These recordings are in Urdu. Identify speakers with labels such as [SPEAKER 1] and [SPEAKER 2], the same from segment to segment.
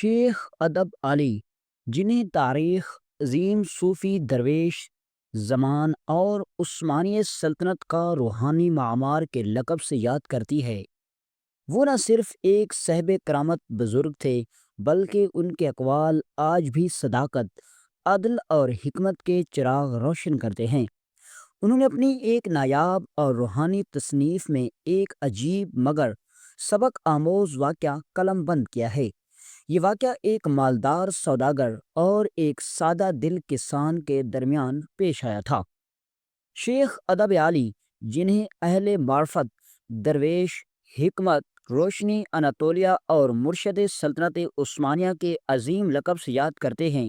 [SPEAKER 1] شیخ ادب علی، جنہیں تاریخ عظیم صوفی درویش زمان اور عثمانی سلطنت کا روحانی معمار کے لقب سے یاد کرتی ہے، وہ نہ صرف ایک صاحب کرامت بزرگ تھے بلکہ ان کے اقوال آج بھی صداقت، عدل اور حکمت کے چراغ روشن کرتے ہیں۔ انہوں نے اپنی ایک نایاب اور روحانی تصنیف میں ایک عجیب مگر سبق آموز واقعہ قلم بند کیا ہے۔ یہ واقعہ ایک مالدار سوداگر اور ایک سادہ دل کسان کے درمیان پیش آیا تھا۔ شیخ ادب علی، جنہیں اہل معرفت، درویش، حکمت، روشنی اناتولیہ اور مرشد سلطنت عثمانیہ کے عظیم لقب سے یاد کرتے ہیں،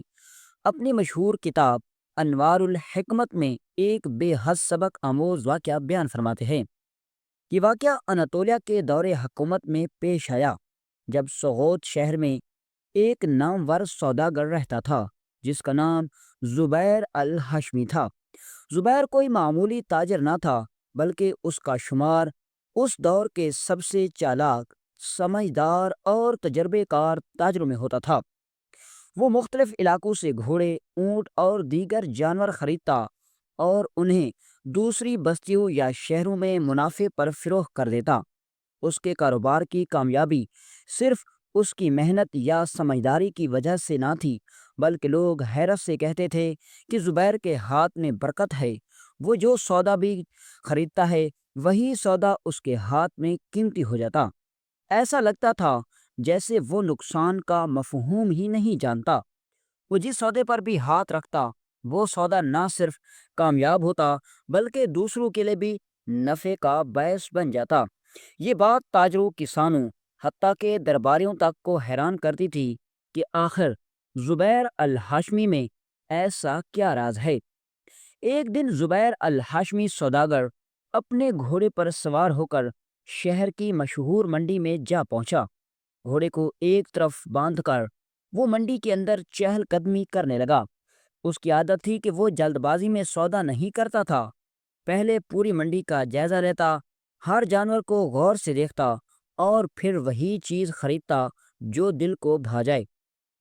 [SPEAKER 1] اپنی مشہور کتاب انوار الحکمت میں ایک بے حد سبق آموز واقعہ بیان فرماتے ہیں۔ یہ واقعہ اناتولیہ کے دور حکومت میں پیش آیا، جب سغوت شہر میں ایک نامور سوداگر رہتا تھا جس کا نام زبیر الہاشمی تھا۔ زبیر کوئی معمولی تاجر نہ تھا، بلکہ اس کا شمار اس دور کے سب سے چالاک، سمجھدار اور تجربے کار تاجروں میں ہوتا تھا۔ وہ مختلف علاقوں سے گھوڑے، اونٹ اور دیگر جانور خریدتا اور انہیں دوسری بستیوں یا شہروں میں منافع پر فروخت کر دیتا۔ اس کے کاروبار کی کامیابی صرف اس کی محنت یا سمجھداری کی وجہ سے نہ تھی، بلکہ لوگ حیرت سے کہتے تھے کہ زبیر کے ہاتھ میں برکت ہے۔ وہ جو سودا بھی خریدتا ہے، وہی سودا اس کے ہاتھ میں قیمتی ہو جاتا۔ ایسا لگتا تھا جیسے وہ نقصان کا مفہوم ہی نہیں جانتا۔ وہ جس سودے پر بھی ہاتھ رکھتا، وہ سودا نہ صرف کامیاب ہوتا بلکہ دوسروں کے لیے بھی نفع کا باعث بن جاتا۔ یہ بات تاجروں، کسانوں، حتیٰ کہ درباریوں تک کو حیران کرتی تھی کہ آخر زبیر الہاشمی میں ایسا کیا راز ہے۔ ایک دن زبیر الہاشمی سوداگر اپنے گھوڑے پر سوار ہو کر شہر کی مشہور منڈی میں جا پہنچا۔ گھوڑے کو ایک طرف باندھ کر وہ منڈی کے اندر چہل قدمی کرنے لگا۔ اس کی عادت تھی کہ وہ جلد بازی میں سودا نہیں کرتا تھا، پہلے پوری منڈی کا جائزہ لیتا، ہر جانور کو غور سے دیکھتا اور پھر وہی چیز خریدتا جو دل کو بھا جائے۔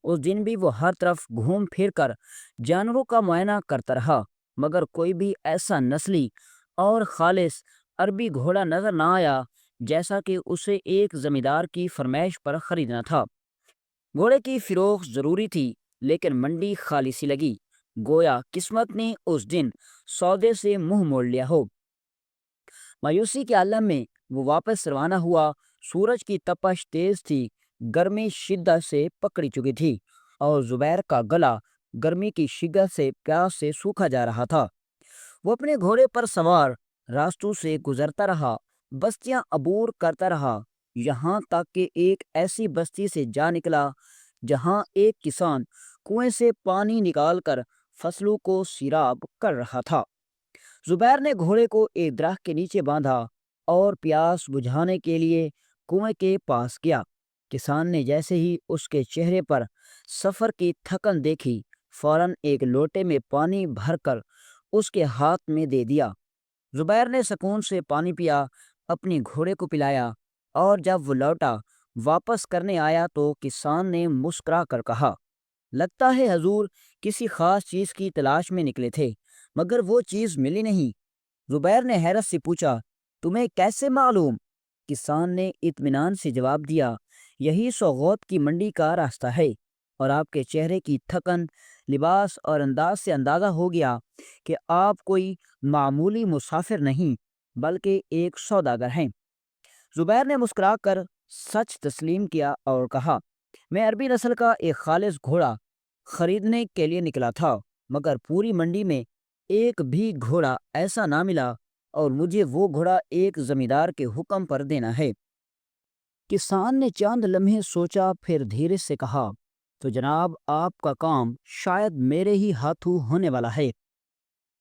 [SPEAKER 1] اس دن بھی وہ ہر طرف گھوم پھر کر جانوروں کا معائنہ کرتا رہا، مگر کوئی بھی ایسا نسلی اور خالص عربی گھوڑا نظر نہ آیا جیسا کہ اسے ایک زمیندار کی فرمائش پر خریدنا تھا۔ گھوڑے کی فروخت ضروری تھی، لیکن منڈی خالی سی لگی، گویا قسمت نے اس دن سودے سے منہ موڑ لیا ہو۔ مایوسی کے عالم میں وہ واپس روانہ ہوا۔ سورج کی تپش تیز تھی، گرمی شدت سے پکڑی چکی تھی اور زبیر کا گلا گرمی کی شدت سے پیاس سے سوکھا جا رہا تھا۔ وہ اپنے گھوڑے پر سوار راستوں سے گزرتا رہا، بستیاں عبور کرتا رہا، یہاں تک کہ ایک ایسی بستی سے جا نکلا جہاں ایک کسان کنویں سے پانی نکال کر فصلوں کو سیراب کر رہا تھا۔ زبیر نے گھوڑے کو ایک درخت کے نیچے باندھا اور پیاس بجھانے کے لیے کنویں کے پاس گیا۔ کسان نے جیسے ہی اس کے چہرے پر سفر کی تھکن دیکھی، فوراً ایک لوٹے میں پانی بھر کر اس کے ہاتھ میں دے دیا۔ زبیر نے سکون سے پانی پیا، اپنی گھوڑے کو پلایا، اور جب وہ لوٹا واپس کرنے آیا تو کسان نے مسکرا کر کہا، لگتا ہے حضور کسی خاص چیز کی تلاش میں نکلے تھے، مگر وہ چیز ملی نہیں۔ زبیر نے حیرت سے پوچھا، تمہیں کیسے معلوم؟ کسان نے اطمینان سے جواب دیا، یہی سوغوت کی منڈی کا راستہ ہے، اور آپ کے چہرے کی تھکن، لباس اور انداز سے اندازہ ہو گیا کہ آپ کوئی معمولی مسافر نہیں بلکہ ایک سوداگر ہیں۔ زبیر نے مسکرا کر سچ تسلیم کیا اور کہا، میں عربی نسل کا ایک خالص گھوڑا خریدنے کے لیے نکلا تھا، مگر پوری منڈی میں ایک بھی گھوڑا ایسا نہ ملا، اور مجھے وہ گھوڑا ایک زمیندار کے حکم پر دینا ہے۔ کسان نے چند لمحے سوچا، پھر دھیرے سے کہا، تو جناب آپ کا کام شاید میرے ہی ہاتھوں ہونے والا ہے۔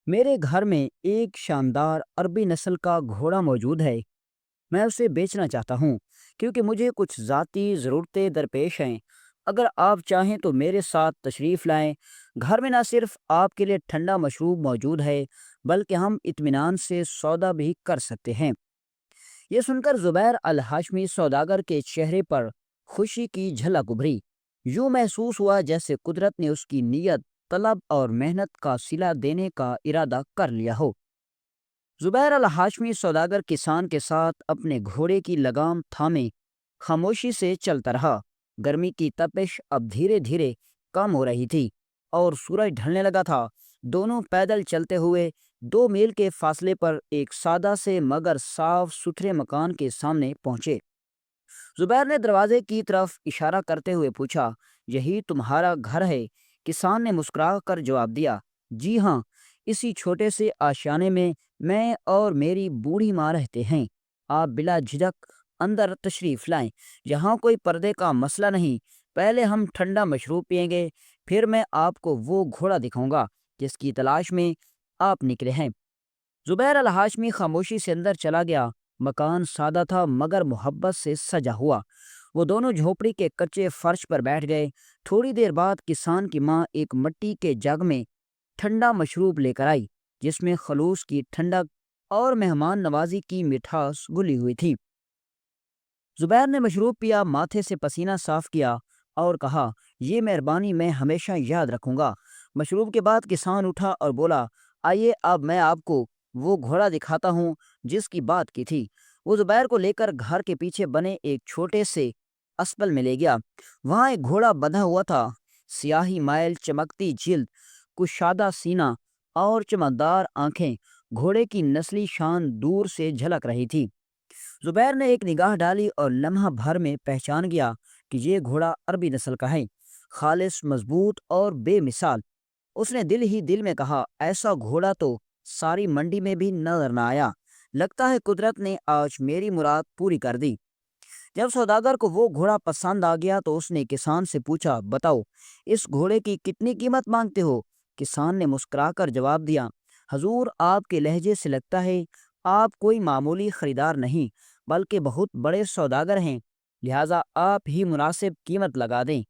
[SPEAKER 1] میرے گھر میں ایک شاندار عربی نسل کا گھوڑا موجود ہے، میں اسے بیچنا چاہتا ہوں کیونکہ مجھے کچھ ذاتی ضرورتیں درپیش ہیں۔ اگر آپ چاہیں تو میرے ساتھ تشریف لائیں، گھر میں نہ صرف آپ کے لیے ٹھنڈا مشروب موجود ہے بلکہ ہم اطمینان سے سودا بھی کر سکتے ہیں۔ یہ سن کر زبیر الہاشمی سوداگر کے چہرے پر خوشی کی جھلک ابھری۔ یوں محسوس ہوا جیسے قدرت نے اس کی نیت، طلب اور محنت کا صلہ دینے کا ارادہ کر لیا ہو۔ زبیر الہاشمی سوداگر کسان کے ساتھ اپنے گھوڑے کی لگام تھامے خاموشی سے چلتا رہا۔ گرمی کی تپش اب دھیرے دھیرے کم ہو رہی تھی اور سورج ڈھلنے لگا تھا۔ دونوں پیدل چلتے ہوئے 2 میل کے فاصلے پر ایک سادہ سے مگر صاف ستھرے مکان کے سامنے پہنچے۔ زبیر نے دروازے کی طرف اشارہ کرتے ہوئے پوچھا، یہی تمہارا گھر ہے؟ کسان نے مسکرا کر جواب دیا، جی ہاں، اسی چھوٹے سے آشیانے میں اور میری بوڑھی ماں رہتے ہیں۔ آپ بلا جھجک اندر تشریف لائیں، یہاں کوئی پردے کا مسئلہ نہیں۔ پہلے ہم ٹھنڈا مشروب پئیں گے، پھر میں آپ کو وہ گھوڑا دکھاؤں گا جس کی تلاش میں آپ نکلے ہیں۔ زبیر الہاشمی خاموشی سے اندر چلا گیا۔ مکان سادہ تھا مگر محبت سے سجا ہوا۔ وہ دونوں جھوپڑی کے کچے فرش پر بیٹھ گئے۔ تھوڑی دیر بعد کسان کی ماں ایک مٹی کے جگ میں ٹھنڈا مشروب لے کر آئی، جس میں خلوص کی ٹھنڈک اور مہمان نوازی کی مٹھاس گلی ہوئی تھی۔ زبیر نے مشروب پیا، ماتھے سے پسینہ صاف کیا اور کہا، یہ مہربانی میں ہمیشہ یاد رکھوں گا۔ مشروب کے بعد کسان اٹھا اور بولا، آئیے اب میں آپ کو وہ گھوڑا دکھاتا ہوں جس کی بات کی تھی۔ وہ زبیر کو لے کر گھر کے پیچھے بنے ایک چھوٹے سے اسپل میں لے گیا۔ وہاں ایک گھوڑا بندھا ہوا تھا، سیاہی مائل، چمکتی جلد، کشادہ سینہ اور چمکدار آنکھیں۔ گھوڑے کی نسلی شان دور سے جھلک رہی تھی۔ زبیر نے ایک نگاہ ڈالی اور لمحہ بھر میں پہچان گیا کہ یہ گھوڑا عربی نسل کا ہے، خالص، مضبوط اور بے مثال۔ اس نے دل ہی دل میں کہا، ایسا گھوڑا تو ساری منڈی میں بھی نظر نہ آیا۔ لگتا ہے قدرت نے آج میری مراد پوری کر دی۔ جب سوداگر کو وہ گھوڑا پسند آ گیا تو اس نے کسان سے پوچھا، بتاؤ اس گھوڑے کی کتنی قیمت مانگتے ہو؟ کسان نے مسکرا کر جواب دیا، حضور، آپ کے لہجے سے لگتا ہے آپ کوئی معمولی خریدار نہیں بلکہ بہت بڑے سوداگر ہیں، لہٰذا آپ ہی مناسب قیمت لگا دیں۔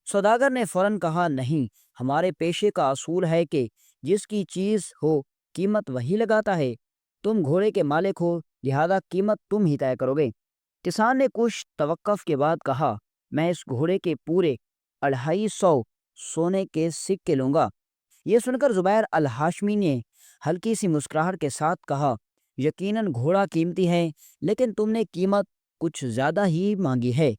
[SPEAKER 1] سوداگر نے فوراً کہا، نہیں، ہمارے پیشے کا اصول ہے کہ جس کی چیز ہو قیمت وہی لگاتا ہے۔ تم گھوڑے کے مالک ہو، لہذا قیمت تم ہی طے کرو گے۔ کسان نے کچھ توقف کے بعد کہا، میں اس گھوڑے کے پورے 250 سونے کے سکے لوں گا۔ یہ سن کر زبیر الہاشمی نے ہلکی سی مسکراہٹ کے ساتھ کہا، یقیناً گھوڑا قیمتی ہے، لیکن تم نے قیمت کچھ زیادہ ہی مانگی ہے۔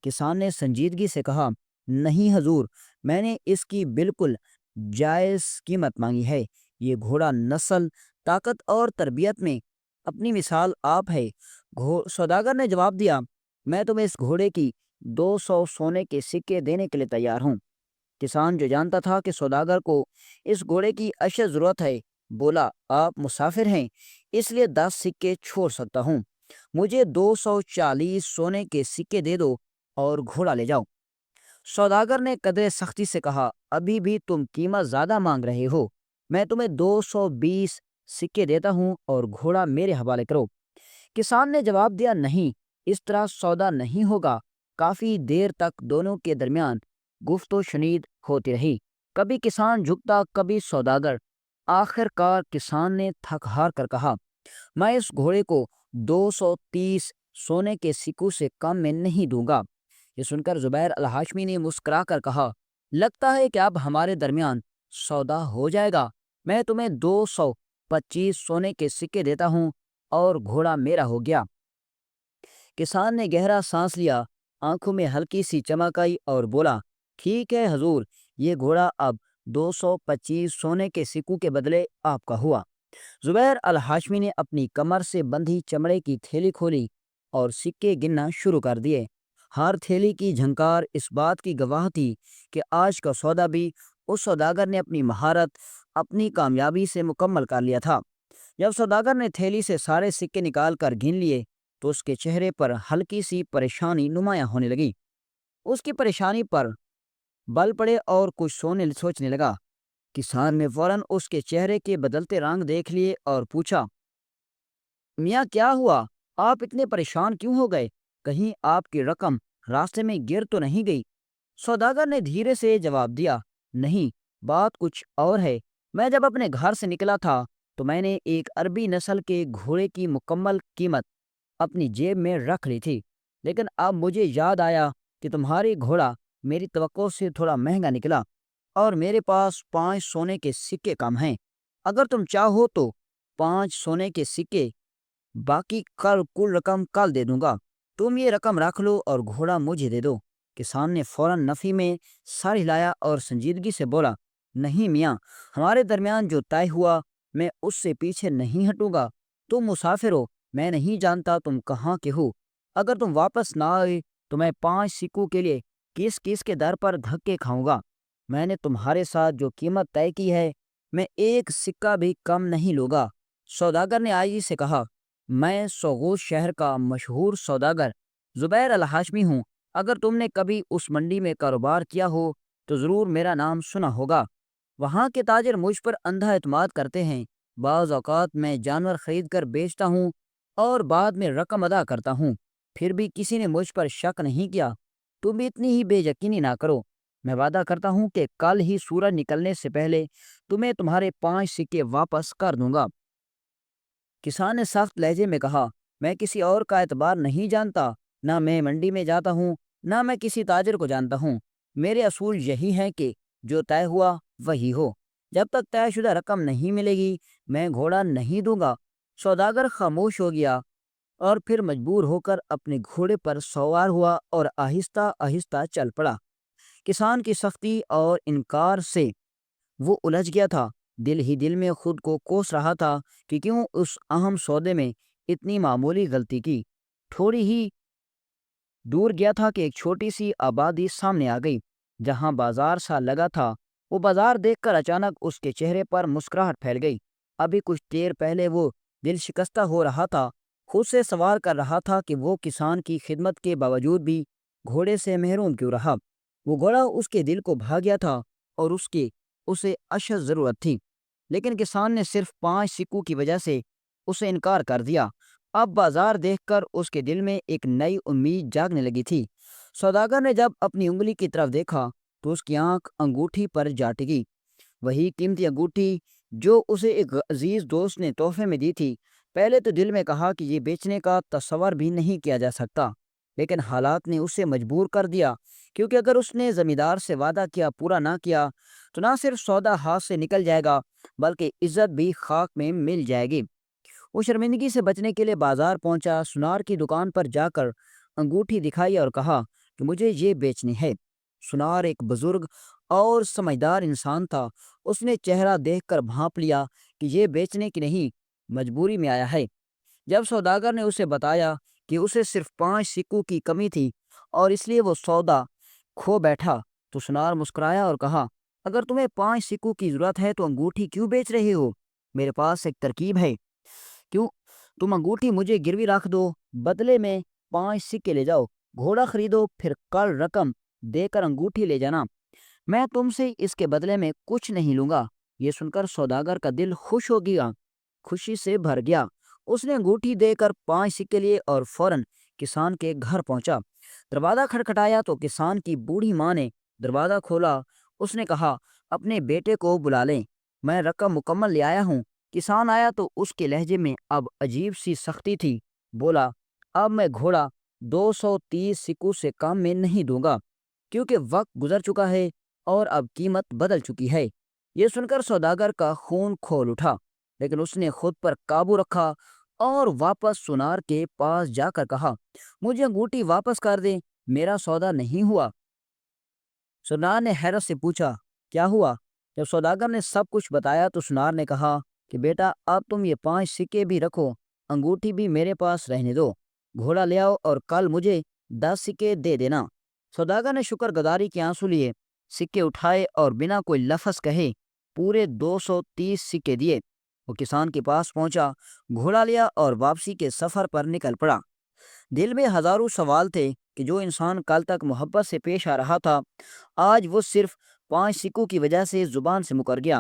[SPEAKER 1] کسان نے سنجیدگی سے کہا، نہیں حضور، میں نے اس کی بالکل جائز قیمت مانگی ہے۔ یہ گھوڑا نسل، طاقت اور تربیت میں اپنی مثال آپ ہے۔ سوداگر نے جواب دیا، میں تمہیں اس گھوڑے کی 200 سونے کے سکے دینے کے لیے تیار ہوں۔ کسان جو جانتا تھا کہ سوداگر کو اس گھوڑے کی اشد ضرورت ہے، بولا، آپ مسافر ہیں اس لیے 10 سکے چھوڑ سکتا ہوں، مجھے 240 سونے کے سکے دے دو اور گھوڑا لے جاؤ۔ سوداگر نے قدرے سختی سے کہا، ابھی بھی تم قیمت زیادہ مانگ رہے ہو، میں تمہیں 220 سکے دیتا ہوں اور گھوڑا میرے حوالے کرو۔ کسان نے جواب دیا، نہیں، اس طرح سودا نہیں ہوگا۔ کافی دیر تک دونوں کے درمیان گفت و شنید ہوتی رہی، کبھی کسان جھکتا کبھی سوداگر۔ آخر کار کسان نے تھک ہار کر کہا، میں اس گھوڑے کو 230 سونے کے سکوں سے کم میں نہیں دوں گا۔ یہ سن کر زبیر الہاشمی نے مسکرا کر کہا، لگتا ہے کہ اب ہمارے درمیان سودا ہو جائے گا، میں تمہیں 225 سونے کے سکے دیتا ہوں اور گھوڑا میرا ہو گیا۔ کسان نے گہرا سانس لیا، آنکھوں میں ہلکی سی چمک آئی اور بولا، ٹھیک ہے حضور، یہ گھوڑا اب 225 سونے کے سکوں کے بدلے آپ کا ہوا۔ زبیر الہاشمی نے اپنی کمر سے بندھی چمڑے کی تھیلی کھولی اور سکے گننا شروع کر دیے۔ ہر تھیلی کی جھنکار اس بات کی گواہ تھی کہ آج کا سودا بھی اس سوداگر نے اپنی مہارت، اپنی کامیابی سے مکمل کر لیا تھا۔ جب سوداگر نے تھیلی سے سارے سکے نکال کر گن لیے تو اس کے چہرے پر ہلکی سی پریشانی نمایاں ہونے لگی۔ اس کی پریشانی پر بل پڑے اور کچھ سوچنے لگا۔ کسان نے فوراً اس کے چہرے کے بدلتے رنگ دیکھ لیے اور پوچھا، میاں کیا ہوا؟ آپ اتنے پریشان کیوں ہو گئے؟ کہیں آپ کی رقم راستے میں گر تو نہیں گئی؟ سوداگر نے دھیرے سے جواب دیا، نہیں، بات کچھ اور ہے۔ میں جب اپنے گھر سے نکلا تھا تو میں نے ایک عربی نسل کے گھوڑے کی مکمل قیمت اپنی جیب میں رکھ لی تھی، لیکن اب مجھے یاد آیا کہ تمہاری گھوڑا میری توقع سے تھوڑا مہنگا نکلا اور میرے پاس 5 سونے کے سکے کم ہیں۔ اگر تم چاہو تو 5 سونے کے سکے باقی کل رقم کل دے دوں گا۔ تم یہ رقم رکھ لو اور گھوڑا مجھے دے دو۔ کسان نے فوراً نفی میں سر ہلایا اور سنجیدگی سے بولا، نہیں میاں، ہمارے درمیان جو طے ہوا میں اس سے پیچھے نہیں ہٹوں گا۔ تم مسافر ہو، میں نہیں جانتا تم کہاں کے ہو۔ اگر تم واپس نہ آئے تو میں 5 سکوں کے لیے کس کس کے در پر دھکے کھاؤں گا۔ میں نے تمہارے ساتھ جو قیمت طے کی ہے، میں 1 سکہ بھی کم نہیں لوں گا۔ سوداگر نے آجی سے کہا، میں سوغوت شہر کا مشہور سوداگر زبیر الہاشمی ہوں۔ اگر تم نے کبھی اس منڈی میں کاروبار کیا ہو تو ضرور میرا نام سنا ہوگا۔ وہاں کے تاجر مجھ پر اندھا اعتماد کرتے ہیں۔ بعض اوقات میں جانور خرید کر بیچتا ہوں اور بعد میں رقم ادا کرتا ہوں، پھر بھی کسی نے مجھ پر شک نہیں کیا۔ تم بھی اتنی ہی بے یقینی نہ کرو۔ میں وعدہ کرتا ہوں کہ کل ہی سورج نکلنے سے پہلے تمہیں تمہارے 5 سکے واپس کر دوں گا۔ کسان نے سخت لہجے میں کہا، میں کسی اور کا اعتبار نہیں جانتا، نہ میں منڈی میں جاتا ہوں، نہ میں کسی تاجر کو جانتا ہوں۔ میرے اصول یہی ہیں کہ جو طے ہوا وہی ہو۔ جب تک طے شدہ رقم نہیں ملے گی میں گھوڑا نہیں دوں گا۔ سوداگر خاموش ہو گیا اور پھر مجبور ہو کر اپنے گھوڑے پر سوار ہوا اور آہستہ آہستہ چل پڑا۔ کسان کی سختی اور انکار سے وہ الجھ گیا تھا، دل ہی دل میں خود کو کوس رہا تھا کہ کیوں اس اہم سودے میں اتنی معمولی غلطی کی۔ تھوڑی ہی دور گیا تھا کہ ایک چھوٹی سی آبادی سامنے آ گئی جہاں بازار سا لگا تھا۔ وہ بازار دیکھ کر اچانک اس کے چہرے پر مسکراہٹ پھیل گئی۔ ابھی کچھ دیر پہلے وہ دل شکستہ ہو رہا تھا، خود سے سوال کر رہا تھا کہ وہ کسان کی خدمت کے باوجود بھی گھوڑے سے محروم کیوں رہا۔ وہ گھوڑا اس کے دل کو بھا گیا تھا اور اسے اشد ضرورت تھی، لیکن کسان نے صرف 5 سکوں کی وجہ سے اسے انکار کر دیا۔ اب بازار دیکھ کر اس کے دل میں ایک نئی امید جاگنے لگی تھی۔ سوداگر نے جب اپنی انگلی کی طرف دیکھا تو اس کی آنکھ انگوٹھی پر جا ٹکی، وہی قیمتی انگوٹھی جو اسے ایک عزیز دوست نے تحفے میں دی تھی۔ پہلے تو دل میں کہا کہ یہ بیچنے کا تصور بھی نہیں کیا جا سکتا، لیکن حالات نے اسے مجبور کر دیا، کیونکہ اگر اس نے زمیندار سے وعدہ کیا پورا نہ کیا تو نہ صرف سودا ہاتھ سے نکل جائے گا بلکہ عزت بھی خاک میں مل جائے گی۔ وہ شرمندگی سے بچنے کے لیے بازار پہنچا، سنار کی دکان پر جا کر انگوٹھی دکھائی اور کہا کہ مجھے یہ بیچنی ہے۔ سنار ایک بزرگ اور سمجھدار انسان تھا۔ اس نے چہرہ دیکھ کر بھانپ لیا کہ یہ بیچنے کی نہیں، مجبوری میں آیا ہے۔ جب سوداگر نے اسے بتایا کہ اسے صرف 5 سکوں کی کمی تھی اور اس لیے وہ سودا کھو بیٹھا تو سنار مسکرایا اور کہا، اگر تمہیں 5 سکوں کی ضرورت ہے تو انگوٹھی کیوں بیچ رہے ہو؟ میرے پاس ایک ترکیب ہے، کیوں تم انگوٹھی مجھے گروی رکھ دو، بدلے میں 5 سکے لے جاؤ، گھوڑا خریدو، پھر کل رقم دے کر انگوٹھی لے جانا۔ میں تم سے اس کے بدلے میں کچھ نہیں لوں گا۔ یہ سن کر سوداگر کا دل خوش ہو گیا، خوشی سے بھر گیا۔ اس نے انگوٹھی دے کر 5 سکے لیے اور فوراً کسان کے گھر پہنچا۔ دروازہ کھٹکھٹایا تو کسان کی بوڑھی ماں نے دروازہ کھولا۔ اس نے کہا، اپنے بیٹے کو بلا لیں، میں رقم مکمل لے آیا ہوں۔ کسان آیا تو اس کے لہجے میں اب عجیب سی سختی تھی۔ بولا، اب میں گھوڑا 230 سکوں سے کم میں نہیں دوں گا، کیونکہ وقت گزر چکا ہے اور اب قیمت بدل چکی ہے۔ یہ سن کر سوداگر کا خون کھول اٹھا، لیکن اس نے خود پر قابو رکھا اور واپس سنار کے پاس جا کر کہا، مجھے انگوٹھی واپس کر دیں، میرا سودا نہیں ہوا۔ سنار نے حیرت سے پوچھا، کیا ہوا؟ جب سوداگر نے سب کچھ بتایا تو سنار نے کہا کہ بیٹا، اب تم یہ 5 سکے بھی رکھو، انگوٹھی بھی میرے پاس رہنے دو، گھوڑا لے آؤ اور کل مجھے 10 سکے دے دینا۔ سوداگر نے شکر گزاری کے آنسو لیے، سکے اٹھائے اور بنا کوئی لفظ کہے پورے 230 سکے دیے۔ وہ کسان کے پاس پہنچا، گھوڑا لیا اور واپسی کے سفر پر نکل پڑا۔ دل میں ہزاروں سوال تھے کہ جو انسان کل تک محبت سے پیش آ رہا تھا، آج وہ صرف 5 سکوں کی وجہ سے زبان سے مکر گیا،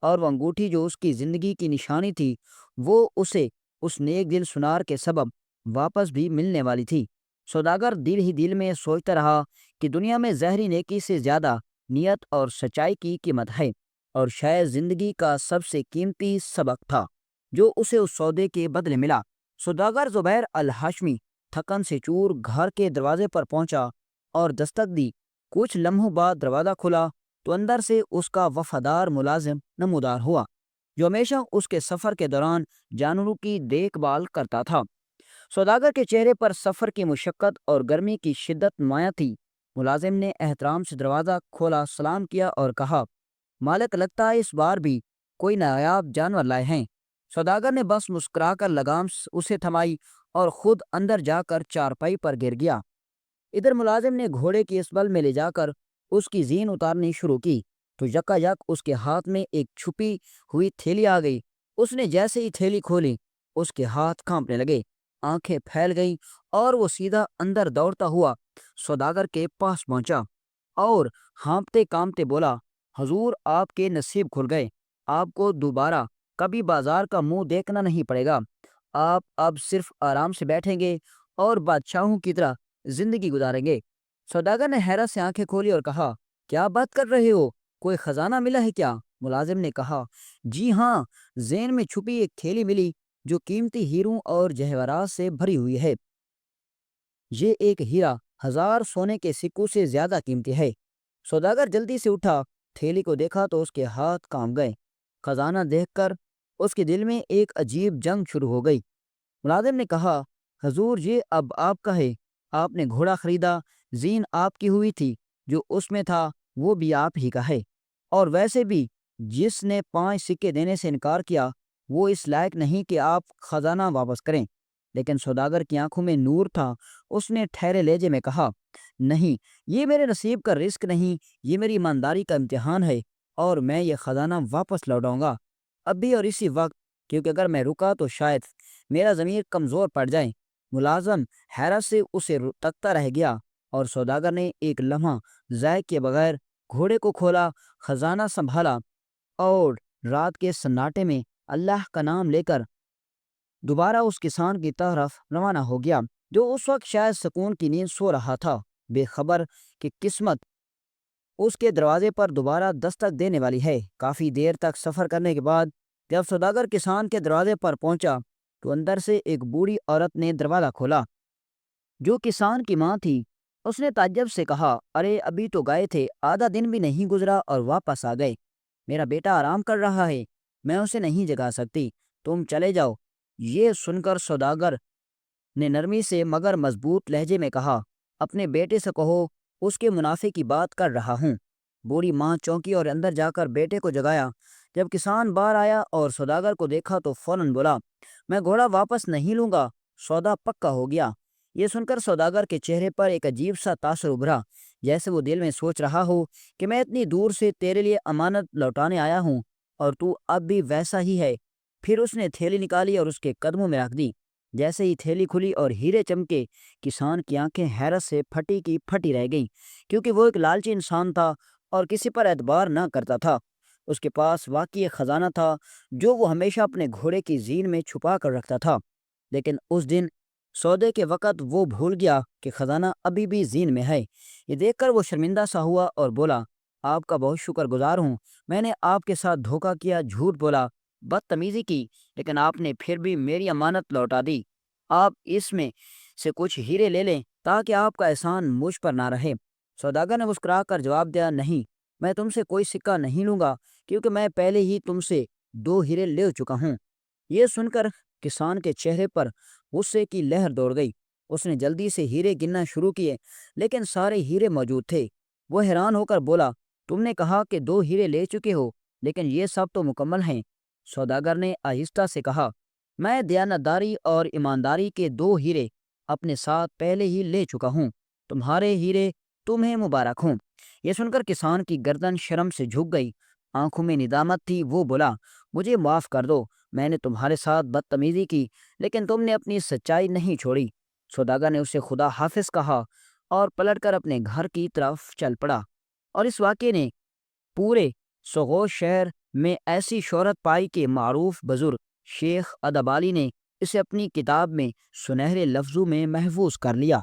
[SPEAKER 1] اور وہ انگوٹھی جو اس کی زندگی کی نشانی تھی وہ اسے اس نیک دل سنار کے سبب واپس بھی ملنے والی تھی۔ سوداگر دل ہی دل میں سوچتا رہا کہ دنیا میں ظاہری نیکی سے زیادہ نیت اور سچائی کی قیمت ہے، اور شاید زندگی کا سب سے قیمتی سبق تھا جو اسے اس سودے کے بدلے ملا۔ سوداگر زبیر الہاشمی تھکن سے چور گھر کے دروازے پر پہنچا اور دستک دی کچھ لمحوں بعد دروازہ کھلا تو اندر سے اس کا وفادار ملازم نمودار ہوا، جو ہمیشہ اس کے سفر کے دوران جانوروں کی دیکھ بھال کرتا تھا۔ سوداگر کے چہرے پر سفر کی مشقت اور گرمی کی شدت نمایاں تھی۔ ملازم نے احترام سے دروازہ کھولا، سلام کیا اور کہا، مالک، لگتا ہے اس بار بھی کوئی نایاب جانور لائے ہیں۔ سوداگر نے بس مسکرا کر لگام اسے تھمائی اور خود اندر جا کر چارپائی پر گر گیا۔ ادھر ملازم نے گھوڑے کی اسبل میں لے جا کر اس کی زین اتارنی شروع کی تو یکا یک اس کے ہاتھ میں ایک چھپی ہوئی تھیلی آ گئی۔ اس نے جیسے ہی تھیلی کھولی، اس کے ہاتھ کانپنے لگے، آنکھیں پھیل گئیں اور وہ سیدھا اندر دوڑتا ہوا سوداگر کے پاس پہنچا اور ہانپتے کانپتے بولا، حضور، آپ کے نصیب کھل گئے، آپ کو دوبارہ کبھی بازار کا منہ دیکھنا نہیں پڑے گا، آپ اب صرف آرام سے بیٹھیں گے اور بادشاہوں کی طرح زندگی گزاریں گے۔ سوداگر نے حیرت سے آنکھیں کھولی اور کہا، کیا بات کر رہے ہو؟ کوئی خزانہ ملا ہے کیا؟ ملازم نے کہا، جی ہاں، زین میں چھپی ایک تھیلی ملی جو قیمتی ہیروں اور جواہرات سے بھری ہوئی ہے۔ یہ ایک ہیرا 1000 سونے کے سکوں سے زیادہ قیمتی ہے۔ سوداگر جلدی سے اٹھا، تھیلی کو دیکھا تو اس کے ہاتھ کانپ گئے۔ خزانہ دیکھ کر اس کے دل میں ایک عجیب جنگ شروع ہو گئی۔ ملازم نے کہا، حضور، یہ اب آپ کا ہے، آپ نے گھوڑا خریدا، زین آپ کی ہوئی تھی، جو اس میں تھا وہ بھی آپ ہی کا ہے، اور ویسے بھی جس نے 5 سکے دینے سے انکار کیا وہ اس لائق نہیں کہ آپ خزانہ واپس کریں۔ لیکن سوداگر کی آنکھوں میں نور تھا، اس نے ٹھہرے لہجے میں کہا، نہیں، یہ میرے نصیب کا رزق نہیں، یہ میری ایمانداری کا امتحان ہے، اور میں یہ خزانہ واپس لوٹاؤں گا، ابھی اور اسی وقت، کیونکہ اگر میں رکا تو شاید میرا ضمیر کمزور پڑ جائے۔ ملازم حیرت سے اسے تکتا رہ گیا اور سوداگر نے ایک لمحہ ضائع کیے بغیر گھوڑے کو کھولا، خزانہ سنبھالا اور رات کے سناٹے میں اللہ کا نام لے کر دوبارہ اس کسان کی طرف روانہ ہو گیا، جو اس وقت شاید سکون کی نیند سو رہا تھا، بے خبر کہ قسمت اس کے دروازے پر دوبارہ دستک دینے والی ہے۔ کافی دیر تک سفر کرنے کے بعد جب سوداگر کسان کے دروازے پر پہنچا تو اندر سے ایک بوڑھی عورت نے دروازہ کھولا، جو کسان کی ماں تھی۔ اس نے تعجب سے کہا، ارے ابھی تو گئے تھے، آدھا دن بھی نہیں گزرا اور واپس آ گئے، میرا بیٹا آرام کر رہا ہے، میں اسے نہیں جگا سکتی، تم چلے جاؤ۔ یہ سن کر سوداگر نے نرمی سے مگر مضبوط لہجے میں کہا، اپنے بیٹے سے کہو اس کے منافع کی بات کر رہا ہوں۔ بوڑھی ماں چونکی اور اندر جا کر بیٹے کو جگایا۔ جب کسان باہر آیا اور سوداگر کو دیکھا تو فوراً بولا، میں گھوڑا واپس نہیں لوں گا، سودا پکا ہو گیا۔ یہ سن کر سوداگر کے چہرے پر ایک عجیب سا تاثر ابھرا، جیسے وہ دل میں سوچ رہا ہو کہ میں اتنی دور سے تیرے لیے امانت لوٹانے آیا ہوں اور تو اب بھی ویسا ہی ہے۔ پھر اس نے تھیلی نکالی اور اس کے قدموں میں رکھ دی۔ جیسے ہی تھیلی کھلی اور ہیرے چمکے، کسان کی آنکھیں حیرت سے پھٹی کی پھٹی رہ گئیں، کیونکہ وہ ایک لالچی انسان تھا اور کسی پر اعتبار نہ کرتا تھا۔ اس کے پاس واقعی ایک خزانہ تھا جو وہ ہمیشہ اپنے گھوڑے کی زین میں چھپا کر رکھتا تھا، لیکن اس دن سودے کے وقت وہ بھول گیا کہ خزانہ ابھی بھی زین میں ہے۔ یہ دیکھ کر وہ شرمندہ سا ہوا اور بولا، آپ کا بہت شکر گزار ہوں، میں نے آپ کے ساتھ دھوکہ کیا، جھوٹ بولا، بدتمیزی کی، لیکن آپ نے پھر بھی میری امانت لوٹا دی۔ آپ اس میں سے کچھ ہیرے لے لیں تاکہ آپ کا احسان مجھ پر نہ رہے۔ سوداگر نے مسکرا کر جواب دیا، نہیں، میں تم سے کوئی سکہ نہیں لوں گا، کیونکہ میں پہلے ہی تم سے 2 ہیرے لے چکا ہوں۔ یہ سن کر کسان کے چہرے پر غصے کی لہر دوڑ گئی۔ اس نے جلدی سے ہیرے گننا شروع کیے، لیکن سارے ہیرے موجود تھے۔ وہ حیران ہو کر بولا، تم نے کہا کہ 2 ہیرے لے چکے ہو، لیکن یہ سب تو مکمل ہیں۔ سوداگر نے آہستہ سے کہا، میں دیانتداری اور ایمانداری کے 2 ہیرے اپنے ساتھ پہلے ہی لے چکا ہوں، تمہارے ہیرے تمہیں مبارک ہوں۔ یہ سن کر کسان کی گردن شرم سے جھک گئی، آنکھوں میں ندامت تھی۔ وہ بولا، مجھے معاف کر دو، میں نے تمہارے ساتھ بدتمیزی کی، لیکن تم نے اپنی سچائی نہیں چھوڑی۔ سوداگر نے اسے خدا حافظ کہا اور پلٹ کر اپنے گھر کی طرف چل پڑا، اور اس واقعے نے پورے سغوش شہر میں ایسی شہرت پائی کہ معروف بزرگ شیخ ادب علی نے اسے اپنی کتاب میں سنہرے لفظوں میں محفوظ کر لیا۔